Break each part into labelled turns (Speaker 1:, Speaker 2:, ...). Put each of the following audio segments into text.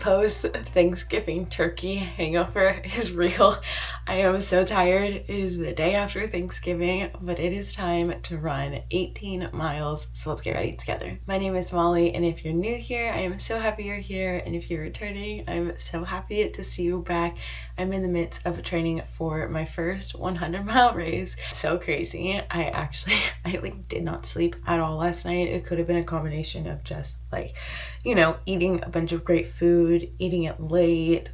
Speaker 1: post Thanksgiving turkey hangover is real. I am so tired. It is the day after Thanksgiving, but it is time to run 18 miles. So let's get ready together. My name is Molly, and if you're new here, I am so happy you're here. And if you're returning, I'm so happy to see you back. I'm in the midst of training for my first 100-mile race. So crazy. I did not sleep at all last night. It could have been a combination of just eating a bunch of great food, eating it late,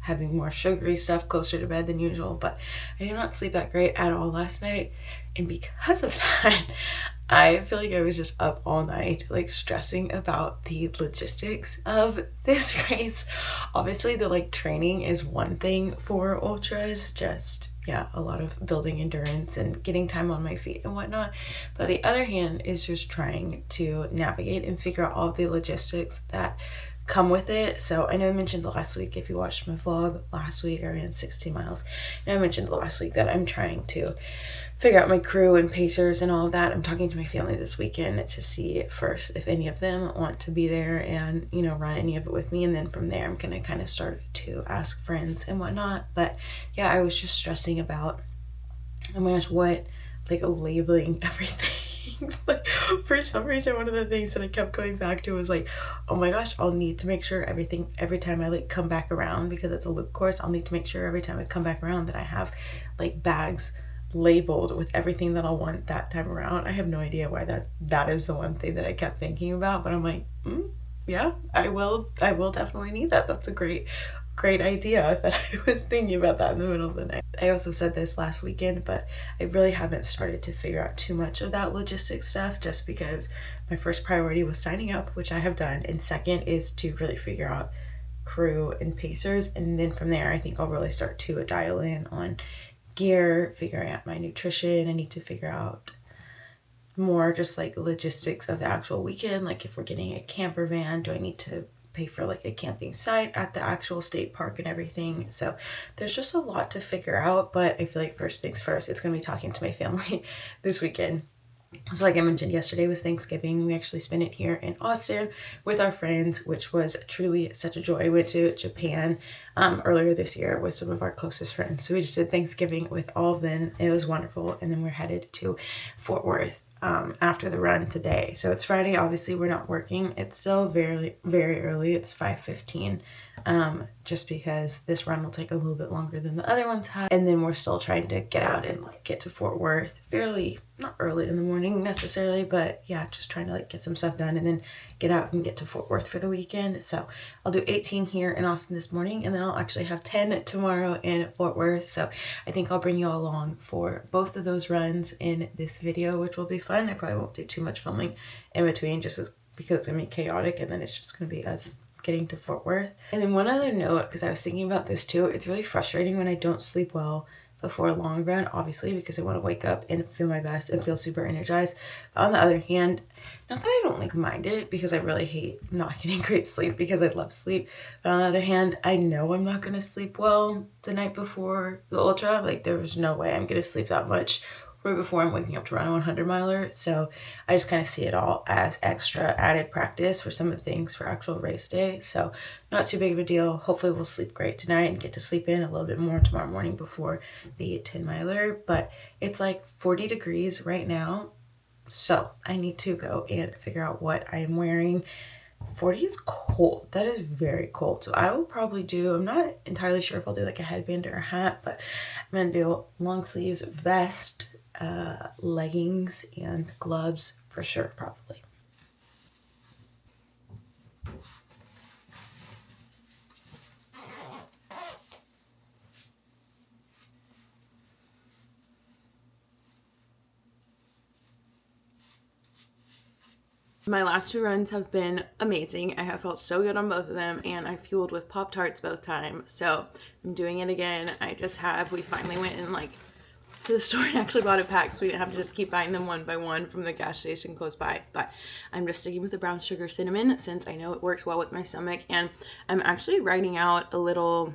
Speaker 1: having more sugary stuff closer to bed than usual, but I did not sleep that great at all last night. And because of that, I feel like I was just up all night, stressing about the logistics of this race. Obviously, the training is one thing for ultras, a lot of building endurance and getting time on my feet and whatnot. But the other hand is just trying to navigate and figure out all of the logistics that come with it. So I know I mentioned last week, if you watched my vlog last week, I ran 16 miles. And I mentioned last week that I'm trying to figure out my crew and pacers and all of that. I'm talking to my family this weekend to see first if any of them want to be there and, run any of it with me. And then from there, I'm going to kind of start to ask friends and whatnot. But yeah, I was just stressing about, oh my gosh, labeling everything. For some reason, one of the things that I kept going back to was oh my gosh, I'll need to make sure every time I come back around, because it's a loop course, I'll need to make sure every time I come back around that I have bags labeled with everything that I'll want that time around. I have no idea why that is the one thing that I kept thinking about, but I'm yeah, I will definitely need that. That's a great idea that I was thinking about that in the middle of the night. I also said this last weekend, but I really haven't started to figure out too much of that logistics stuff, just because my first priority was signing up, which I have done, and second is to really figure out crew and pacers, and then from there I think I'll really start to dial in on gear, figuring out my nutrition. I need to figure out more just logistics of the actual weekend, if we're getting a camper van, do I need to pay for a camping site at the actual state park and everything. So there's just a lot to figure out, but I feel like first things first, it's going to be talking to my family this weekend. So I mentioned, yesterday was Thanksgiving. We actually spent it here in Austin with our friends, which was truly such a joy. We went to Japan earlier this year with some of our closest friends. So we just did Thanksgiving with all of them. It was wonderful. And then we're headed to Fort Worth after the run today. So it's Friday. Obviously, we're not working. It's still very, very early. It's 5:15. Just because this run will take a little bit longer than the other ones have. And then we're still trying to get out and get to Fort Worth fairly, not early in the morning necessarily, but yeah, just trying to get some stuff done and then get out and get to Fort Worth for the weekend. So I'll do 18 here in Austin this morning, and then I'll actually have 10 tomorrow in Fort Worth. So I think I'll bring you all along for both of those runs in this video, which will be fun. I probably won't do too much filming in between, just because it's gonna be chaotic, and then it's just gonna be us getting to Fort Worth. And then one other note, because I was thinking about this too, it's really frustrating when I don't sleep well before a long run, obviously, because I want to wake up and feel my best and feel super energized. But on the other hand, not that I don't mind it, because I really hate not getting great sleep because I love sleep. But on the other hand, I know I'm not going to sleep well the night before the ultra. There's no way I'm going to sleep that much right before I'm waking up to run a 100-miler. So I just kind of see it all as extra added practice for some of the things for actual race day. So not too big of a deal. Hopefully we'll sleep great tonight and get to sleep in a little bit more tomorrow morning before the 10-miler. But it's 40 degrees right now. So I need to go and figure out what I am wearing. 40 is cold. That is very cold. So I will probably do, I'm not entirely sure if I'll do a headband or a hat, but I'm going to do long sleeves, vest, leggings, and gloves for sure, probably. My last two runs have been amazing. I have felt so good on both of them, and I fueled with Pop-Tarts both times. So I'm doing it again. We finally went in to the store and actually bought a pack, so we didn't have to just keep buying them one by one from the gas station close by. But I'm just sticking with the brown sugar cinnamon since I know it works well with my stomach. And I'm actually writing out a little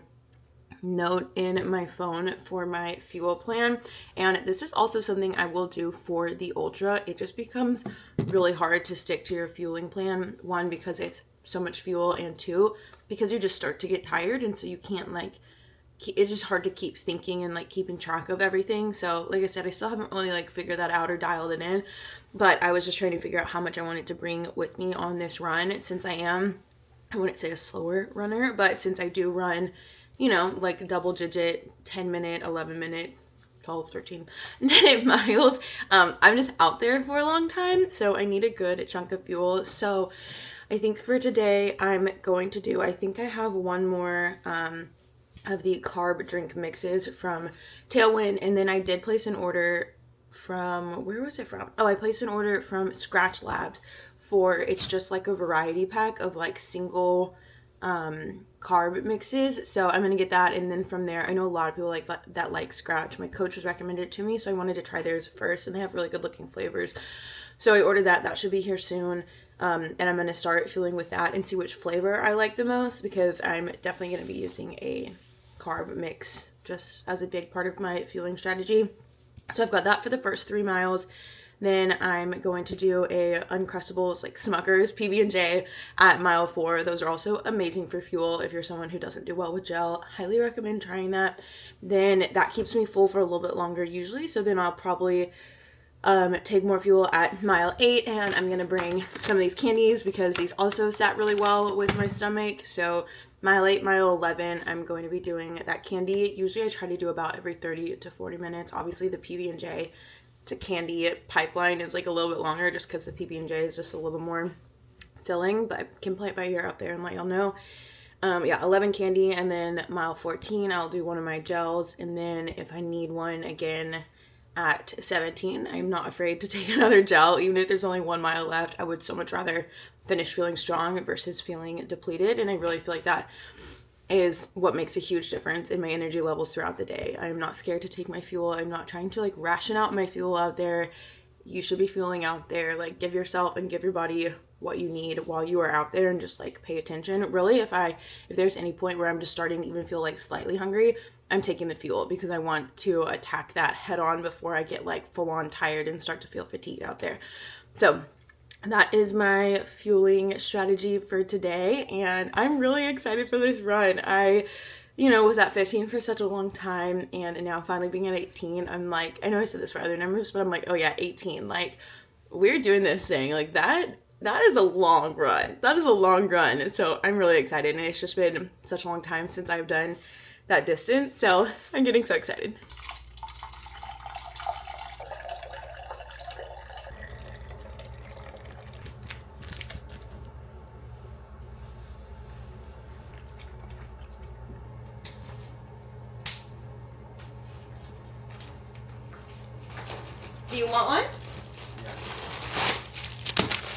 Speaker 1: note in my phone for my fuel plan, and this is also something I will do for the ultra. It just becomes really hard to stick to your fueling plan, one, because it's so much fuel, and two, because you just start to get tired, and so you can't like, it's just hard to keep thinking and like keeping track of everything. So like I said, I still haven't really like figured that out or dialed it in, but I was just trying to figure out how much I wanted to bring with me on this run, since I wouldn't say a slower runner, but since I do run, you know, like double digit 10-minute, 11-minute, 12, 13-minute miles, I'm just out there for a long time, so I need a good chunk of fuel. So I think for today I'm going to do, I think I have one more of the carb drink mixes from Tailwind, and then I did place an order from, where was it from? Oh, I placed an order from Scratch Labs for, it's just like a variety pack of like single carb mixes. So I'm gonna get that, and then from there, I know a lot of people that like Scratch. My coach has recommended it to me, so I wanted to try theirs first, and they have really good looking flavors. So I ordered that. That should be here soon. And I'm gonna start fueling with that and see which flavor I like the most, because I'm definitely gonna be using a carb mix just as a big part of my fueling strategy. So I've got that for the first 3 miles. Then I'm going to do a Uncrustables, like Smucker's PB&J at mile 4. Those are also amazing for fuel if you're someone who doesn't do well with gel. Highly recommend trying that. Then that keeps me full for a little bit longer usually. So then I'll probably take more fuel at mile 8, and I'm going to bring some of these candies because these also sat really well with my stomach. So mile 8, mile 11, I'm going to be doing that candy. Usually I try to do about every 30 to 40 minutes. Obviously the PB&J to candy pipeline is like a little bit longer just because the PB&J is just a little bit more filling, but I can play it by ear out there and let y'all know. Yeah, 11 candy, and then mile 14, I'll do one of my gels, and then if I need one again at 17, I'm not afraid to take another gel. Even if there's only 1 mile left, I would so much rather finish feeling strong versus feeling depleted, and I really feel like that is what makes a huge difference in my energy levels throughout the day. I'm not scared to take my fuel. I'm not trying to like ration out my fuel out there. You should be fueling out there. Like, give yourself and give your body what you need while you are out there, and just like pay attention. Really, if there's any point where I'm just starting to even feel like slightly hungry, I'm taking the fuel because I want to attack that head on before I get like full on tired and start to feel fatigued out there. So that is my fueling strategy for today, and I'm really excited for this run. I, was at 15 for such a long time, and now finally being at 18, I'm like, I know I said this for other numbers, but I'm like, oh yeah, 18, like, we're doing this thing, like that is a long run. That is a long run, so I'm really excited, and it's just been such a long time since I've done that distance, so I'm getting so excited. Do you want one?
Speaker 2: Yeah.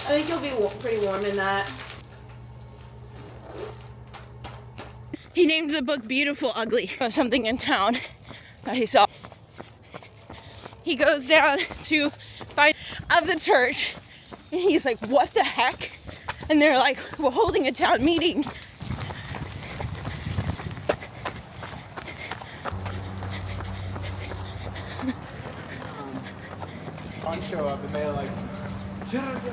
Speaker 1: I think you'll be pretty warm in that. He named the book Beautiful Ugly, or something in town that he saw. He goes down to find of the church, and he's like, what the heck? And they're like, we're holding a town meeting.
Speaker 2: Show up and they're like,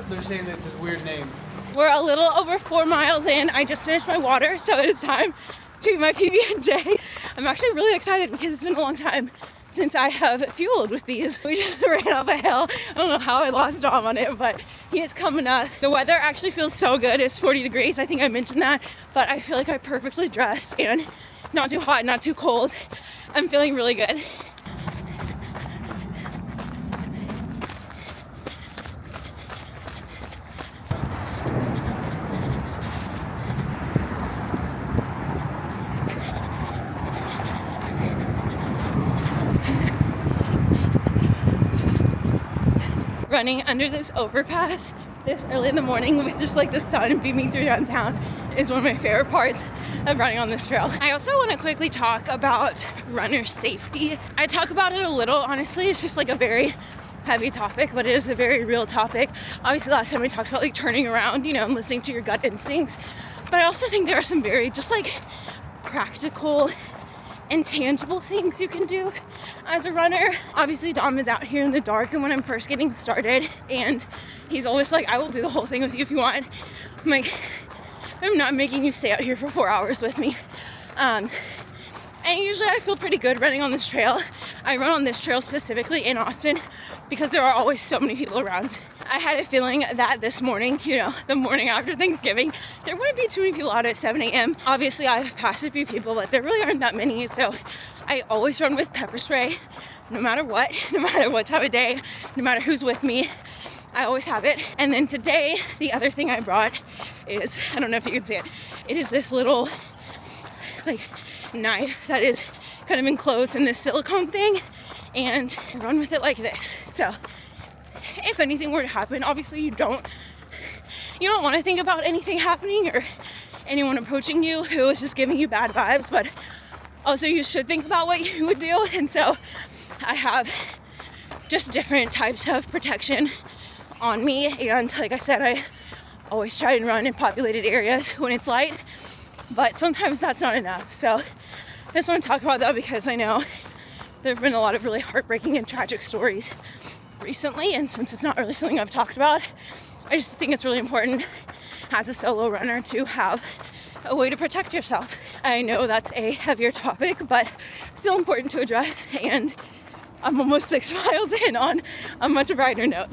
Speaker 2: they're saying that this weird name.
Speaker 1: We're a little over 4 miles in. I just finished my water, so it's time to eat my PB&J. I'm actually really excited because it's been a long time since I have fueled with these. We just ran up a hill. I don't know how I lost Dom on it, but he is coming up. The weather actually feels so good. It's 40 degrees. I think I mentioned that, but I feel like I'm perfectly dressed and not too hot, not too cold. I'm feeling really good. Running under this overpass this early in the morning with just like the sun beaming through downtown is one of my favorite parts of running on this trail. I also want to quickly talk about runner safety. I talk about it a little, honestly. It's just like a very heavy topic, but it is a very real topic. Obviously last time we talked about like turning around, and listening to your gut instincts, but I also think there are some very just like practical
Speaker 3: intangible things you can do as a runner. Obviously Dom is out here in the dark, and when I'm first getting started, and he's always like, I will do the whole thing with you if you want. I'm like, I'm not making you stay out here for 4 hours with me. And usually I feel pretty good running on this trail. I run on this trail specifically in Austin because there are always so many people around. I had a feeling that this morning, you know, the morning after Thanksgiving, there wouldn't be too many people out at 7 a.m. Obviously I've passed a few people, but there really aren't that many. So I always run with pepper spray, no matter what time of day, no matter who's with me. I always have it. And then today, the other thing I brought is, I don't know if you can see it, it is this little like knife that is kind of enclosed in this silicone thing, and I run with it like this. So if anything were to happen, obviously you don't want to think about anything happening or anyone approaching you who is just giving you bad vibes, but also you should think about what you would do. And so I have just different types of protection on me, and like I said, I always try and run in populated areas when it's light, but sometimes that's not enough. So I just want to talk about that because I know there have been a lot of really heartbreaking and tragic stories recently, and since it's not really something I've talked about, I just think it's really important as a solo runner to have a way to protect yourself. I know that's a heavier topic, but still important to address, and I'm almost 6 miles in on a much brighter note.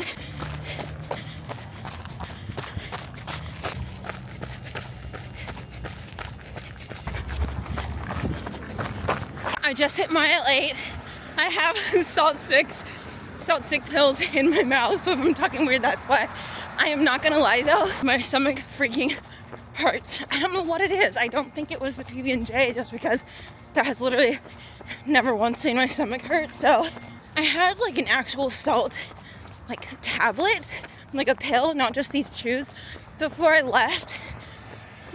Speaker 3: I just hit mile 8. I have salt stick pills in my mouth, so if I'm talking weird, that's why. I am not gonna lie though, my stomach freaking hurts. I don't know what it is. I don't think it was the PB&J, just because that has literally never once seen my stomach hurt. So I had like an actual salt like tablet, like a pill, not just these chews, before I left.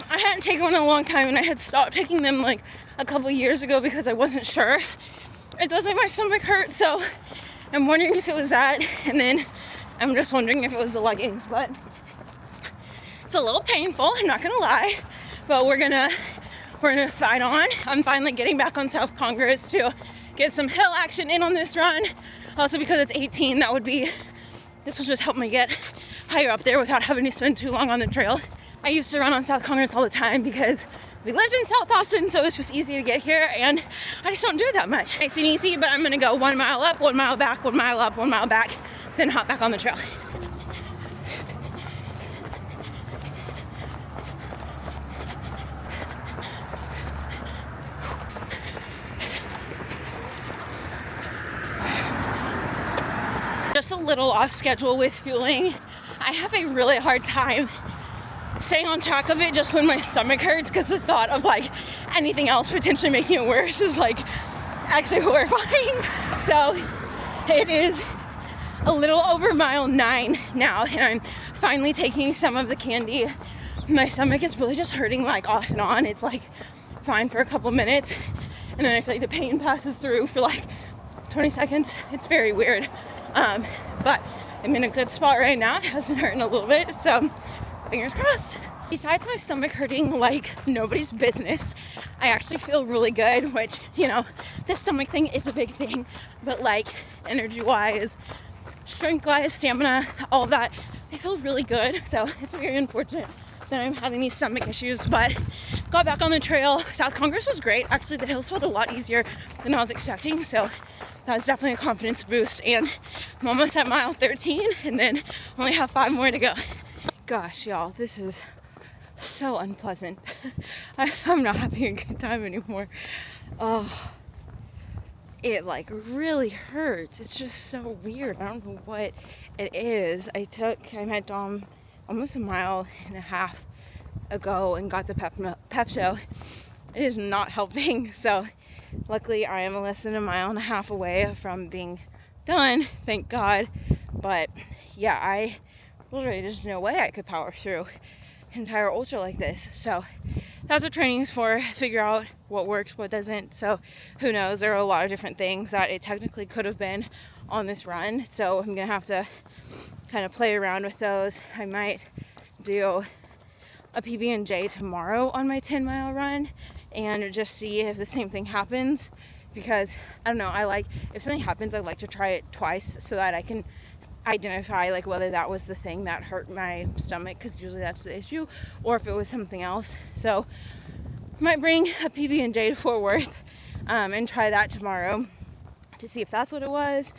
Speaker 3: I hadn't taken one in a long time, and I had stopped taking them like a couple years ago because I wasn't sure. It does make my stomach hurt, so I'm wondering if it was that, and then I'm just wondering if it was the leggings, but it's a little painful, I'm not gonna lie, but we're gonna fight on. I'm finally getting back on South Congress to get some hill action in on this run. Also because it's 18, this will just help me get higher up there without having to spend too long on the trail. I used to run on South Congress all the time because we lived in South Austin, so it's just easy to get here, and I just don't do it that much. Nice and easy, but I'm gonna go 1 mile up, 1 mile back, 1 mile up, 1 mile back, then hop back on the trail. Just a little off schedule with fueling. I have a really hard time staying on track of it just when my stomach hurts, because the thought of like anything else potentially making it worse is like actually horrifying. So it is a little over mile 9 now, and I'm finally taking some of the candy. My stomach is really just hurting like off and on. It's like fine for a couple minutes, and then I feel like the pain passes through for like 20 seconds. It's very weird, but I'm in a good spot right now. It hasn't hurt in a little bit, so fingers crossed. Besides my stomach hurting like nobody's business, I actually feel really good, which, you know, the stomach thing is a big thing, but like energy-wise, strength-wise, stamina, all of that, I feel really good. So it's very unfortunate that I'm having these stomach issues, but got back on the trail. South Congress was great. Actually, the hills felt a lot easier than I was expecting, so that was definitely a confidence boost, and I'm almost at mile 13, and then only have 5 more to go. Gosh, y'all, this is so unpleasant. I'm not having a good time anymore. Oh, it like really hurts. It's just so weird. I don't know what it is. I met Dom almost 1.5 miles ago and got the Pepto. It is not helping. So luckily I am less than 1.5 miles away from being done, thank God. But yeah, literally there's no way I could power through an entire ultra like this. So that's what training is for, figure out what works, what doesn't. So who knows, there are a lot of different things that it technically could have been on this run, so I'm gonna have to kind of play around with those. I might do a PB&J tomorrow on my 10-mile run and just see if the same thing happens, because I don't know, if something happens, I like to try it twice so that I can identify like whether that was the thing that hurt my stomach, because usually that's the issue, or if it was something else. So I might bring a PB&J to Fort Worth and try that tomorrow to see if that's what it was.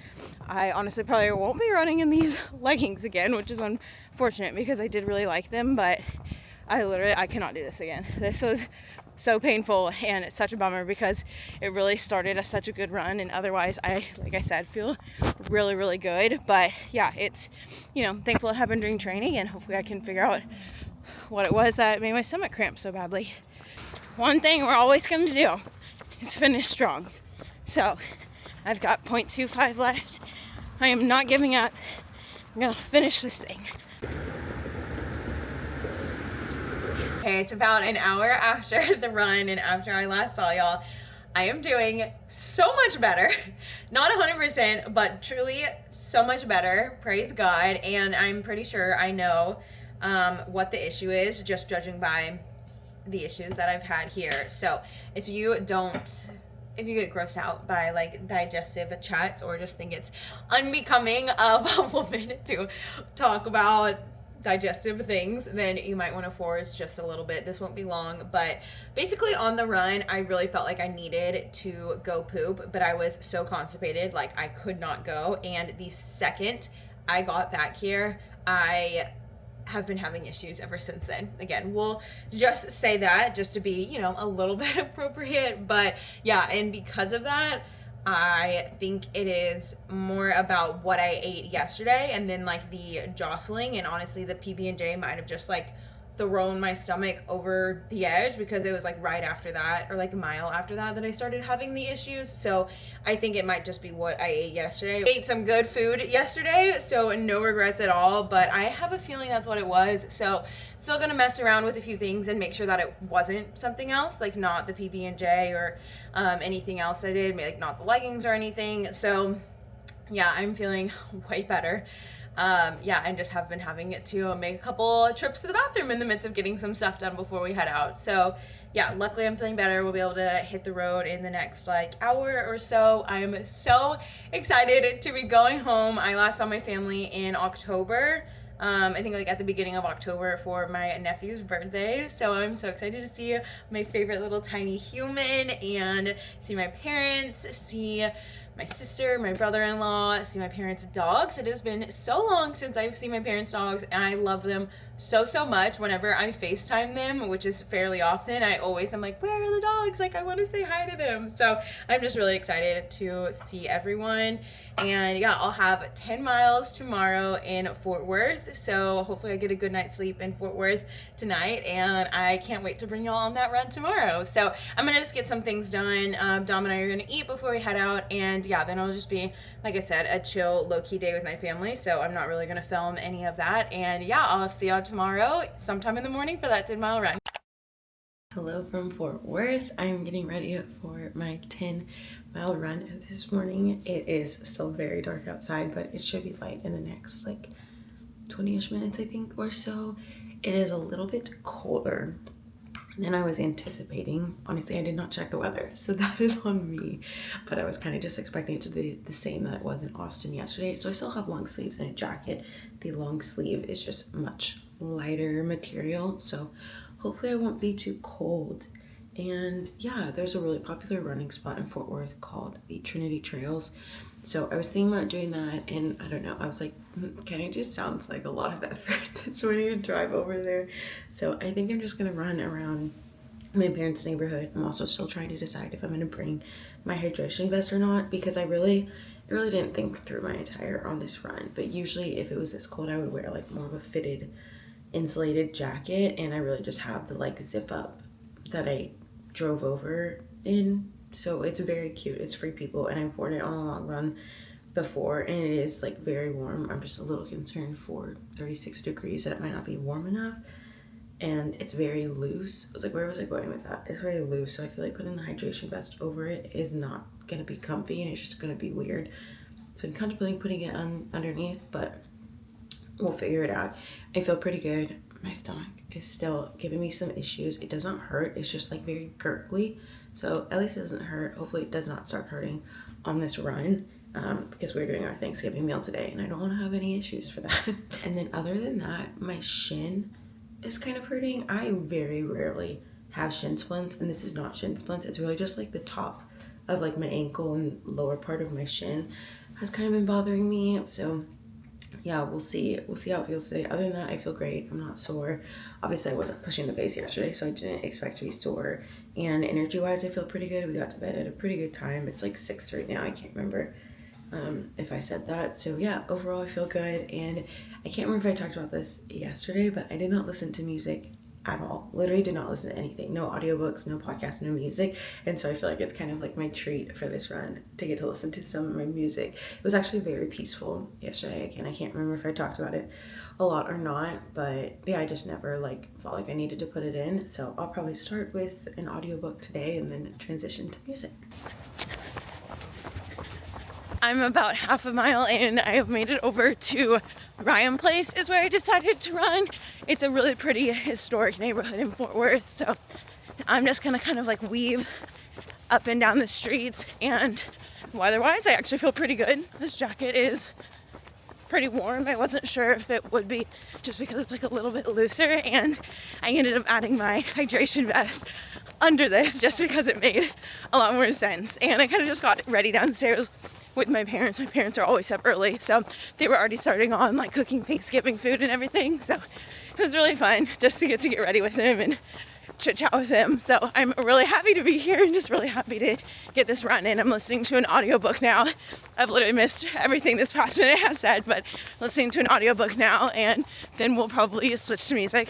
Speaker 3: I honestly probably won't be running in these leggings again, which is unfortunate because I did really like them, but I cannot do this again. This was so painful, and it's such a bummer because it really started as such a good run, and otherwise like I said, feel really, really good. But yeah, it's, things will happen during training, and hopefully I can figure out what it was that made my stomach cramp so badly. One thing we're always going to do is finish strong. So I've got 0.25 left. I am not giving up. I'm gonna finish this thing.
Speaker 1: Okay, it's about an hour after the run and after I last saw y'all. I am doing so much better. Not 100%, but truly so much better. Praise God. And I'm pretty sure I know what the issue is, just judging by the issues that I've had here. So if you get grossed out by like digestive chats, or just think it's unbecoming of a woman to talk about digestive things, then you might want to force just a little bit. This won't be long, but basically on the run, I really felt like I needed to go poop, but I was so constipated, like I could not go. And the second I got back here, I have been having issues ever since then. Again, we'll just say that just to be, a little bit appropriate. But yeah, and because of that, I think it is more about what I ate yesterday, and then like the jostling, and honestly the PB&J might have just like thrown my stomach over the edge, because it was like right after that, or like a mile after that I started having the issues. So I think it might just be what I ate yesterday. I ate some good food yesterday, so no regrets at all, but I have a feeling that's what it was. So still gonna mess around with a few things and make sure that it wasn't something else, like not the PB&J or anything else I did, like not the leggings or anything. So yeah, I'm feeling way better. And just have been having to make a couple trips to the bathroom in the midst of getting some stuff done before we head out. So yeah, luckily I'm feeling better. We'll be able to hit the road in the next like hour or so. I am so excited to be going home. I last saw my family in October. I think like at the beginning of October for my nephew's birthday. So I'm so excited to see my favorite little tiny human, and see my parents, see my sister, my brother-in-law, see my parents' dogs. It has been so long since I've seen my parents' dogs, and I love them so much. Whenever I FaceTime them, which is fairly often, I'm like, where are the dogs? Like, I want to say hi to them. So I'm just really excited to see everyone. And yeah, I'll have 10 miles tomorrow in Fort Worth. So hopefully I get a good night's sleep in Fort Worth tonight, and I can't wait to bring y'all on that run tomorrow. So I'm gonna just get some things done. Dom and I are gonna eat before we head out, and yeah, then it'll just be, like I said, a chill, low-key day with my family. So I'm not really gonna film any of that. And yeah, I'll see y'all tomorrow sometime in the morning for that 10-mile run. Hello from Fort Worth. I'm getting ready for my 10-mile run this morning. It is still very dark outside, but it should be light in the next like 20-ish minutes, I think, or so. It is a little bit colder than I was anticipating. Honestly, I did not check the weather, so that is on me. But I was kind of just expecting it to be the same that it was in Austin yesterday. So I still have long sleeves and a jacket. The long sleeve is just much lighter material, so hopefully I won't be too cold. And yeah, there's a really popular running spot in Fort Worth called the Trinity Trails. So I was thinking about doing that, and I don't know, I was like, kind of just sounds like a lot of effort this morning to drive over there. So I think I'm just gonna run around my parents' neighborhood. I'm also still trying to decide if I'm gonna bring my hydration vest or not, because I really didn't think through my attire on this run. But usually if it was this cold, I would wear like more of a fitted insulated jacket, and I really just have the like zip up that I drove over in. So it's very cute. It's Free People, and I've worn it on a long run before, and it is like very warm. I'm just a little concerned for 36 degrees that it might not be warm enough. And it's very loose. I was like, where was I going with that? It's very loose, so I feel like putting the hydration vest over it is not gonna be comfy, and it's just gonna be weird. So I'm contemplating putting it on underneath, but we'll figure it out. I feel pretty good. my stomach is still giving me some issues. It doesn't hurt, it's just like very gurgly. So at least it doesn't hurt. Hopefully it does not start hurting on this run, because we're doing our Thanksgiving meal today and I don't want to have any issues for that. And then other than that, my shin is kind of hurting. I very rarely have shin splints, and this is not shin splints. It's really just like the top of like my ankle and lower part of my shin has kind of been bothering me. So yeah, we'll see how it feels today. Other than that, I feel great. I'm not sore. Obviously I wasn't pushing the base yesterday, so I didn't expect to be sore. And energy wise, I feel pretty good. We got to bed at a pretty good time. It's like 6 right now. I can't remember if I said that. So yeah, overall I feel good. And I can't remember if I talked about this yesterday, but I did not listen to music at all. Literally did not listen to anything. No audiobooks, no podcasts, no music. And so I feel like it's kind of like my treat for this run to get to listen to some of my music. It was actually very peaceful yesterday. Again, I can't remember if I talked about it a lot or not, but yeah, I just never like felt like I needed to put it in. So I'll probably start with an audiobook today and then transition to music.
Speaker 3: I'm about half a mile in. I have made it over to Ryan Place is where I decided to run. It's a really pretty historic neighborhood in Fort Worth, so I'm just gonna kind of like weave up and down the streets, and weather-wise I actually feel pretty good. This jacket is pretty warm. I wasn't sure if it would be just because it's like a little bit looser, and I ended up adding my hydration vest under this just because it made a lot more sense. And I kind of just got ready downstairs with my parents. My parents are always up early, so they were already starting on like cooking Thanksgiving food and everything, so it was really fun just to get ready with them and chit chat with them. So I'm really happy to be here and just really happy to get this run in. I'm listening to an audiobook now. I've literally missed everything this past minute has said, but listening to an audiobook now, and then we'll probably switch to music.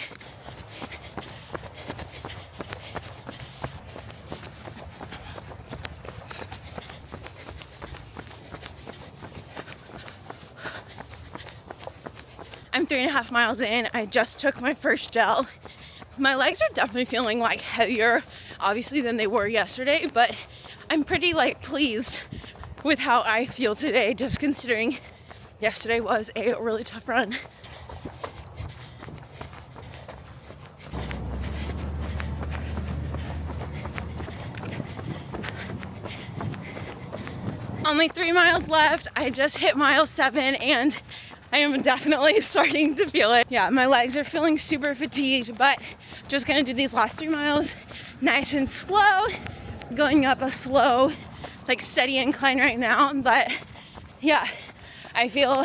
Speaker 3: I'm 3.5 miles in. I just took my first gel. My legs are definitely feeling like heavier, obviously, than they were yesterday, but I'm pretty like pleased with how I feel today, just considering yesterday was a really tough run. Only 3 miles left. I just hit mile 7 and I am definitely starting to feel it. Yeah, my legs are feeling super fatigued, but just gonna do these last 3 miles nice and slow, going up a slow, like steady incline right now. But yeah, I feel,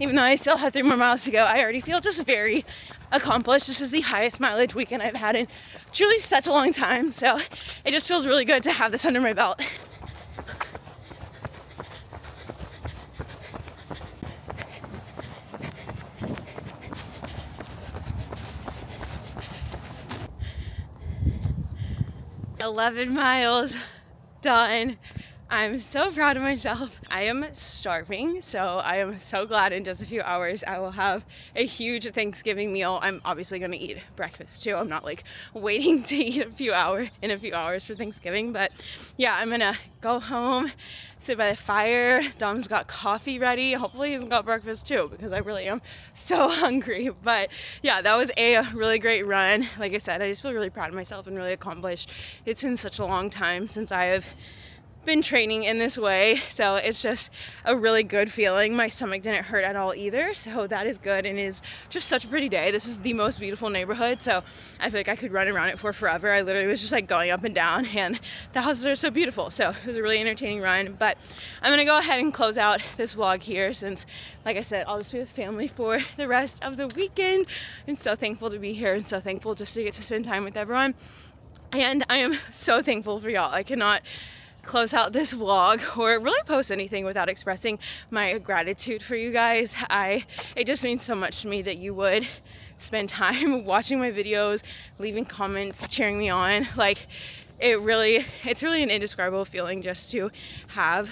Speaker 3: even though I still have 3 more miles to go, I already feel just very accomplished. This is the highest mileage weekend I've had in truly such a long time. So it just feels really good to have this under my belt. $11 miles done. I'm so proud of myself. I am starving, so I am so glad in just a few hours I will have a huge Thanksgiving meal. I'm obviously gonna eat breakfast too. I'm not like waiting to eat in a few hours for Thanksgiving, but yeah, I'm gonna go home, sit by the fire. Dom's got coffee ready. Hopefully he's got breakfast too, because I really am so hungry. But yeah, that was a really great run. Like I said, I just feel really proud of myself and really accomplished. It's been such a long time since I have been training in this way, so it's just a really good feeling. My stomach didn't hurt at all either, so that is good, and it is just such a pretty day. This is the most beautiful neighborhood, so I feel like I could run around it for forever. I literally was just like going up and down, and the houses are so beautiful, so it was a really entertaining run. But I'm gonna go ahead and close out this vlog here, since like I said, I'll just be with family for the rest of the weekend. I'm so thankful to be here and so thankful just to get to spend time with everyone, and I am so thankful for y'all. I cannot close out this vlog or really post anything without expressing my gratitude for you guys. It just means so much to me that you would spend time watching my videos, leaving comments, cheering me on. Like it's really an indescribable feeling just to have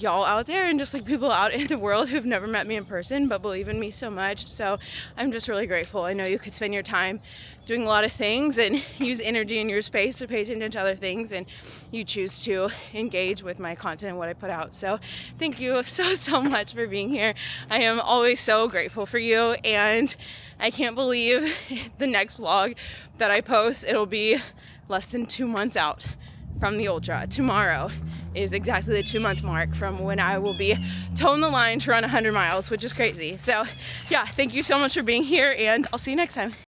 Speaker 3: y'all out there and just like people out in the world who've never met me in person but believe in me so much. So I'm just really grateful. I know you could spend your time doing a lot of things and use energy in your space to pay attention to other things, and you choose to engage with my content and what I put out. So thank you so much for being here. I am always so grateful for you, and I can't believe the next vlog that I post, it'll be less than 2 months out from the ultra. Tomorrow is exactly the 2-month mark from when I will be toeing the line to run 100 miles, which is crazy. So yeah, thank you so much for being here, and I'll see you next time.